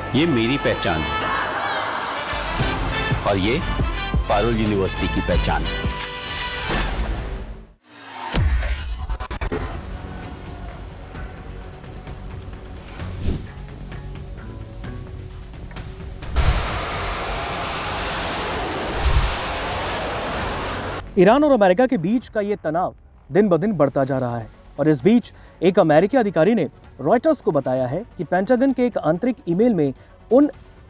ये मेरी पहचान है और ये पारुल यूनिवर्सिटी की पहचान है। ईरान और अमेरिका के बीच का ये तनाव दिन ब दिन बढ़ता जा रहा है और इस बीच एक अमेरिकी अधिकारी ने रॉयटर्स को बताया है कि पेंटागन के एक आंतरिक ईमेल में उन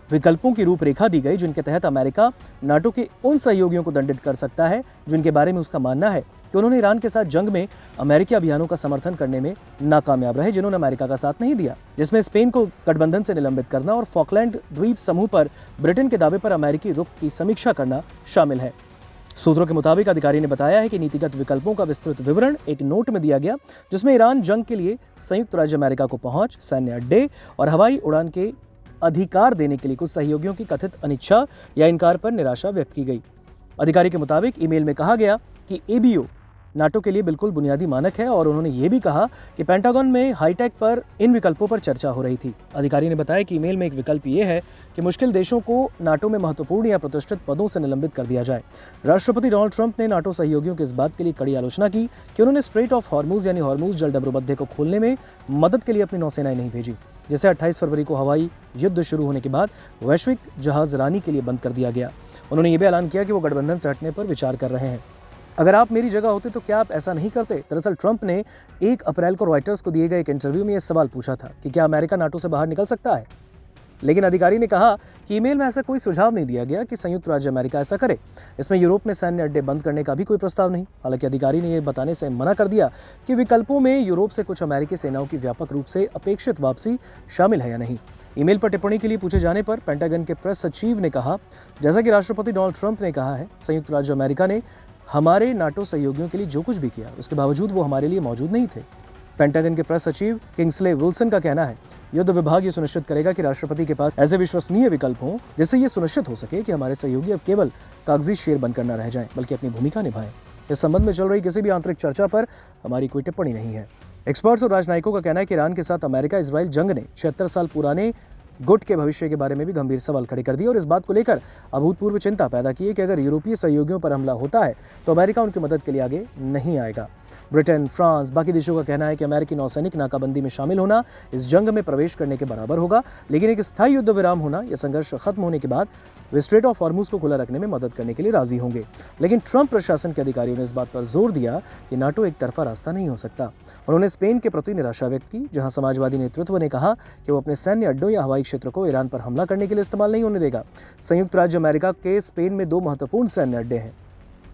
विकल्पों की रूपरेखा दी गई जिनके तहत अमेरिका नाटो के उन सहयोगियों को दंडित कर सकता है जिनके बारे में उसका मानना है कि उन्होंने ईरान के साथ जंग में अमेरिकी अभियानों का समर्थन करने में नाकामयाब रहे, जिन्होंने अमेरिका का साथ नहीं दिया, जिसमें स्पेन को गठबंधन से निलंबित करना और फॉकलैंड द्वीप समूह पर ब्रिटेन के दावे पर अमेरिकी रुख की समीक्षा करना शामिल है। सूत्रों के मुताबिक अधिकारी ने बताया है कि नीतिगत विकल्पों का विस्तृत विवरण एक नोट में दिया गया, जिसमें ईरान जंग के लिए संयुक्त राज्य अमेरिका को पहुंच, सैन्य अड्डे और हवाई उड़ान के अधिकार देने के लिए कुछ सहयोगियों की कथित अनिच्छा या इनकार पर निराशा व्यक्त की गई। अधिकारी के मुताबिक ईमेल में कहा गया कि एबीओ नाटो के लिए बिल्कुल बुनियादी मानक है और उन्होंने ये भी कहा कि पेंटागन में हाईटेक पर इन विकल्पों पर चर्चा हो रही थी। अधिकारी ने बताया कि ईमेल में एक विकल्प ये है कि मुश्किल देशों को नाटो में महत्वपूर्ण या प्रतिष्ठित पदों से निलंबित कर दिया जाए। राष्ट्रपति डोनाल्ड ट्रंप ने नाटो सहयोगियों की इस बात के लिए कड़ी आलोचना की कि उन्होंने स्ट्रेट ऑफ हॉर्मूज यानी हॉर्मूज जल डबरूबंधे को खोलने में मदद के लिए अपनी नौसेनाएं नहीं भेजी, जिसे 28 फरवरी को हवाई युद्ध शुरू होने के बाद वैश्विक जहाजरानी के लिए बंद कर दिया गया। उन्होंने ये भी ऐलान किया कि वो गठबंधन से हटने पर विचार कर रहे हैं। अगर आप मेरी जगह होते तो क्या आप ऐसा नहीं करते? दरअसल ट्रंप ने 1 अप्रैल को रॉयटर्स को दिए गए एक इंटरव्यू में यह सवाल पूछा था कि क्या अमेरिका नाटो से बाहर निकल सकता है, लेकिन अधिकारी ने कहा कि ईमेल में ऐसा कोई सुझाव नहीं दिया गया कि संयुक्त राज्य अमेरिका ऐसा करे। इसमें यूरोप में सैन्य अड्डे बंद करने का भी कोई प्रस्ताव नहीं। हालांकि अधिकारी ने यह बताने से मना कर दिया कि विकल्पों में यूरोप से कुछ अमेरिकी सेनाओं की व्यापक रूप से अपेक्षित वापसी शामिल है या नहीं। ईमेल पर टिप्पणी के लिए पूछे जाने पर पेंटागन के प्रेस सचिव ने कहा, जैसा कि राष्ट्रपति डोनाल्ड ट्रंप ने कहा है, संयुक्त राज्य अमेरिका ने हमारे नाटो सहयोगियों के लिए जो कुछ भी किया उसके बावजूद वो हमारे लिए मौजूद नहीं थे। पेंटागन के प्रेस सचिव किंग्सले विल्सन का कहना है, युद्ध विभाग ये सुनिश्चित करेगा कि राष्ट्रपति के पास ऐसे विश्वसनीय विकल्प हों जिससे ये सुनिश्चित हो सके कि हमारे सहयोगी अब केवल कागजी शेर बनकर न रह जाएं, बल्कि अपनी भूमिका निभाएं। इस संबंध में चल रही किसी भी आंतरिक चर्चा पर हमारी कोई टिप्पणी नहीं है। एक्सपर्ट्स और राजनयिकों का कहना है कि ईरान के साथ अमेरिका इजराइल जंग ने 76 साल पुराने गुट के भविष्य के बारे में भी गंभीर सवाल खड़े कर दिए और इस बात को लेकर अभूतपूर्व चिंता पैदा की है कि अगर यूरोपीय सहयोगियों पर हमला होता है तो अमेरिका उनकी मदद के लिए आगे नहीं आएगा। ब्रिटेन, फ्रांस, बाकी देशों का कहना है कि अमेरिकी नौसैनिक नाकाबंदी में शामिल होना इस जंग में प्रवेश करने के बराबर होगा, लेकिन एक स्थायी युद्ध विराम होना या संघर्ष खत्म होने के बाद वे स्ट्रेट ऑफ हॉर्मूज को खुला रखने में मदद करने के लिए राजी होंगे। लेकिन ट्रंप प्रशासन के अधिकारियों ने इस बात पर जोर दिया कि नाटो एक तरफा रास्ता नहीं हो सकता। उन्होंने स्पेन के प्रति निराशा व्यक्त की, जहां समाजवादी नेतृत्व ने कहा कि वो अपने सैन्य अड्डों या हवाई क्षेत्र को ईरान पर हमला करने के लिए इस्तेमाल नहीं होने देगा। संयुक्त राज्य अमेरिका के स्पेन में 2 महत्वपूर्ण सैन्य अड्डे हैं,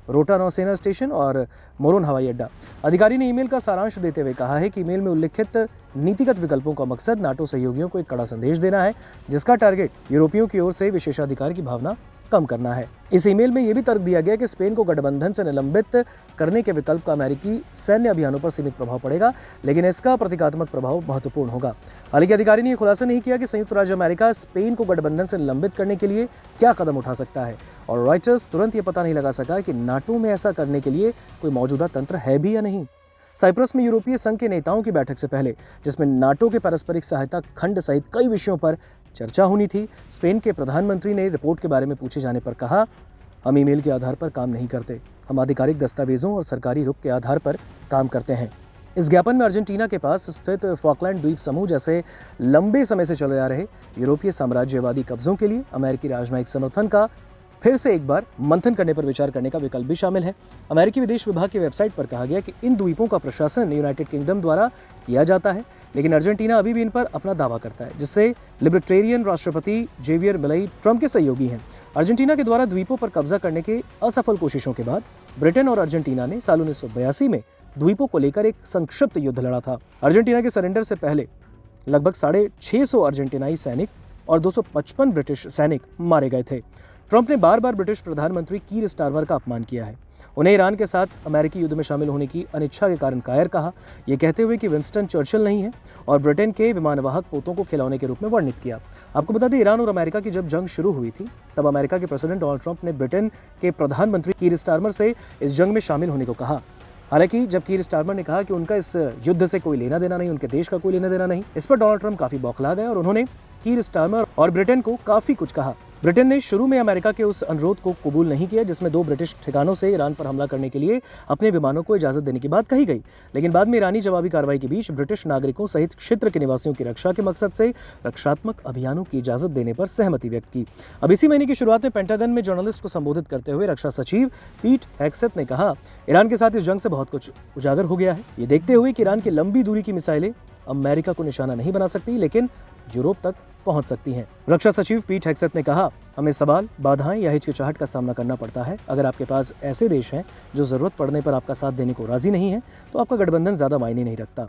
रोटा नौसेना स्टेशन और मोरोन हवाई अड्डा। अधिकारी ने ईमेल का सारांश देते हुए कहा है कि ईमेल में उल्लिखित नीतिगत विकल्पों का मकसद नाटो सहयोगियों को एक कड़ा संदेश देना है, जिसका टारगेट यूरोपियों की ओर से विशेषाधिकार की भावना कम करना है। इस ईमेल में यह भी तर्क दिया गया कि स्पेन को गठबंधन से निलंबित करने के विकल्प का अमेरिकी सैन्य अभियानों पर सीमित प्रभाव पड़ेगा, लेकिन इसका प्रतीकात्मक प्रभाव महत्वपूर्ण होगा। हालांकि अधिकारी ने यह खुलासा नहीं किया कि संयुक्त राज्य अमेरिका स्पेन को गठबंधन से निलंबित करने के लिए क्या कदम उठा सकता है, और रॉयटर्स तुरंत ये पता नहीं लगा सका कि नाटो में ऐसा करने के लिए कोई मौजूदा तंत्र है भी या नहीं। साइप्रस में यूरोपीय संघ के नेताओं की बैठक से पहले, जिसमें नाटो के पारस्परिक सहायता खंड सहित कई विषयों पर चर्चा होनी थी, स्पेन के प्रधानमंत्री ने रिपोर्ट के बारे में पूछे जाने पर कहा, हम ईमेल के आधार पर काम नहीं करते, हम आधिकारिक दस्तावेजों और सरकारी रुख के आधार पर काम करते हैं। इस ज्ञापन में अर्जेंटीना के पास स्थित फॉकलैंड द्वीप समूह जैसे लंबे समय से चले आ रहे यूरोपीय साम्राज्यवादी कब्जों के लिए अमेरिकी राजनयिक समर्थन का फिर से एक बार मंथन करने पर विचार करने का विकल्प भी शामिल है। अमेरिकी विदेश विभाग की वेबसाइट पर कहा गया कि इन द्वीपों का प्रशासन यूनाइटेड किंगडम द्वारा किया जाता है, लेकिन अर्जेंटीना अभी भी इन पर अपना दावा करता है, जिससे लिबर्टेरियन राष्ट्रपति जेवियर मिलेई ट्रंप के सहयोगी हैं। अर्जेंटीना के द्वारा द्वीपों पर कब्जा करने के असफल कोशिशों के बाद ब्रिटेन और अर्जेंटीना ने साल 1982 में द्वीपों को लेकर एक संक्षिप्त युद्ध लड़ा था। अर्जेंटीना के सरेंडर से पहले लगभग 650 अर्जेंटीनाई सैनिक और 255 ब्रिटिश सैनिक मारे गए थे। ट्रंप ने बार बार ब्रिटिश प्रधानमंत्री कीर स्टारमर का अपमान किया है, उन्हें ईरान के साथ अमेरिकी युद्ध में शामिल होने की अनिच्छा के कारण कायर कहा, ये कहते हुए कि विंस्टन चर्चिल नहीं है, और ब्रिटेन के विमानवाहक पोतों को खिलौने के रूप में वर्णित किया। आपको बता दें, ईरान और अमेरिका की जब जंग शुरू हुई थी, तब अमेरिका के प्रेसिडेंट डोनाल्ड ट्रंप ने ब्रिटेन के प्रधानमंत्री कीर स्टारमर से इस जंग में शामिल होने को कहा। हालांकि जब कीर स्टारमर ने कहा कि उनका इस युद्ध से कोई लेना देना नहीं, उनके देश का कोई लेना देना नहीं, इस पर डोनाल्ड ट्रंप काफी बौखला गए और उन्होंने कीर स्टारमर और ब्रिटेन को काफी कुछ कहा। ब्रिटेन ने शुरू में अमेरिका के उस अनुरोध को कबूल नहीं किया जिसमें 2 ब्रिटिश ठिकानों से ईरान पर हमला करने के लिए अपने विमानों को इजाजत देने की बात कही गई, लेकिन बाद में ईरानी जवाबी कार्रवाई के बीच ब्रिटिश नागरिकों सहित क्षेत्र के निवासियों की रक्षा के मकसद से रक्षात्मक अभियानों की इजाजत देने पर सहमति व्यक्त की। अब इसी महीने की शुरुआत में पेंटागन में जर्नलिस्ट को संबोधित करते हुए रक्षा सचिव पीट हेग्सेथ ने कहा, ईरान के साथ इस जंग से बहुत कुछ उजागर हो गया है। ये देखते हुए कि ईरान की लंबी दूरी की मिसाइलें अमेरिका को निशाना नहीं बना सकती लेकिन यूरोप तक पहुंच सकती हैं। रक्षा सचिव पीट हेग्सेथ ने कहा, हमें सवाल, बाधाएं या हिचकिचाहट का सामना करना पड़ता है। अगर आपके पास ऐसे देश हैं जो जरूरत पड़ने पर आपका साथ देने को राजी नहीं है तो आपका गठबंधन ज्यादा मायने नहीं रखता।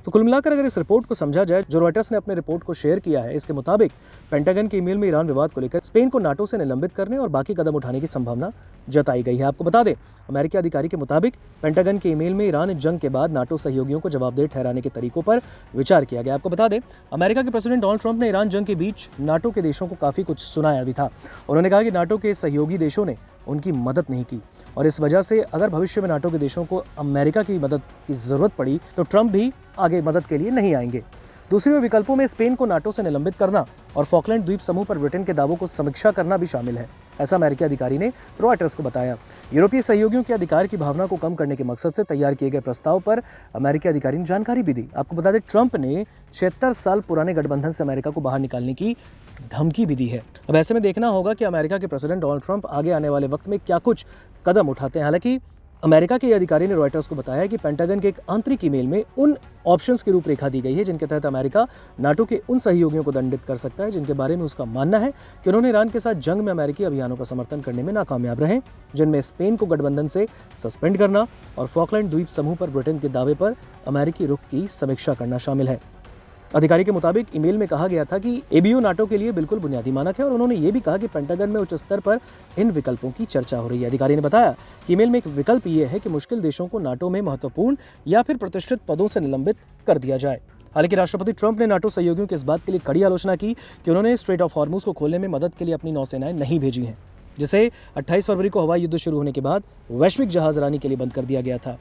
तो कुल मिलाकर अगर इस रिपोर्ट को समझा जाए जो रॉयटर्स ने अपने रिपोर्ट को शेयर किया है, इसके मुताबिक पेंटागन के ईमेल में ईरान विवाद को लेकर स्पेन को नाटो से निलंबित करने और बाकी कदम उठाने की संभावना जताई गई है। आपको बता दें, अमेरिकी अधिकारी के मुताबिक पेंटागन के ईमेल में ईरान जंग के बाद नाटो सहयोगियों को जवाबदेह ठहराने के तरीकों पर विचार किया गया। आपको बता दें, अमेरिका के प्रेसिडेंट डोनाल्ड ट्रंप ने ईरान जंग के बीच नाटो के देशों को काफी कुछ सुनाया भी था। उन्होंने कहा कि नाटो के सहयोगी देशों ने उनकी मदद नहीं की और इस वजह से अगर भविष्य में नाटो के देशों को अमेरिका की मदद की जरूरत पड़ी तो ट्रंप भी आगे मदद के लिए नहीं आएंगे। दूसरी ओर विकल्पों में स्पेन को नाटो से निलंबित करना और फॉकलैंड द्वीप समूह पर ब्रिटेन के दावों को समीक्षा करना भी शामिल है, ऐसा अमेरिकी अधिकारी ने रॉयटर्स को बताया। यूरोपीय सहयोगियों के अधिकार की भावना को कम करने के मकसद से तैयार किए गए प्रस्ताव पर अमेरिकी अधिकारी ने जानकारी भी दी। आपको बता दें, ट्रंप ने 76 साल पुराने गठबंधन से अमेरिका को बाहर निकालने की धमकी भी दी है। अब ऐसे में देखना होगा कि अमेरिका के प्रेसिडेंट डोनाल्ड ट्रंप आगे आने वाले वक्त में क्या कुछ कदम उठाते हैं। हालांकि अमेरिका के अधिकारी ने रॉयटर्स को बताया कि पेंटागन के एक आंतरिक ईमेल में उन ऑप्शंस की रूपरेखा दी गई है जिनके तहत अमेरिका नाटो के उन सहयोगियों को दंडित कर सकता है जिनके बारे में उसका मानना है कि उन्होंने ईरान के साथ जंग में अमेरिकी अभियानों का समर्थन करने में नाकामयाब रहे, जिनमें स्पेन को गठबंधन से सस्पेंड करना और फॉकलैंड द्वीप समूह पर ब्रिटेन के दावे पर अमेरिकी रुख की समीक्षा करना शामिल है। अधिकारी के मुताबिक ईमेल में कहा गया था कि एबीओ नाटो के लिए बिल्कुल बुनियादी मानक है और उन्होंने ये भी कहा कि पेंटागन में उच्च स्तर पर इन विकल्पों की चर्चा हो रही है। अधिकारी ने बताया कि ईमेल में एक विकल्प ये है कि मुश्किल देशों को नाटो में महत्वपूर्ण या फिर प्रतिष्ठित पदों से निलंबित कर दिया जाए। हालांकि राष्ट्रपति ट्रंप ने नाटो सहयोगियों की इस बात के लिए कड़ी आलोचना की कि उन्होंने स्ट्रेट ऑफ हॉर्मुज को खोलने में मदद के लिए अपनी नौसेनाएं नहीं भेजी हैं, जिसे 28 फरवरी को हवाई युद्ध शुरू होने के बाद वैश्विक जहाजरानी के लिए बंद कर दिया गया था।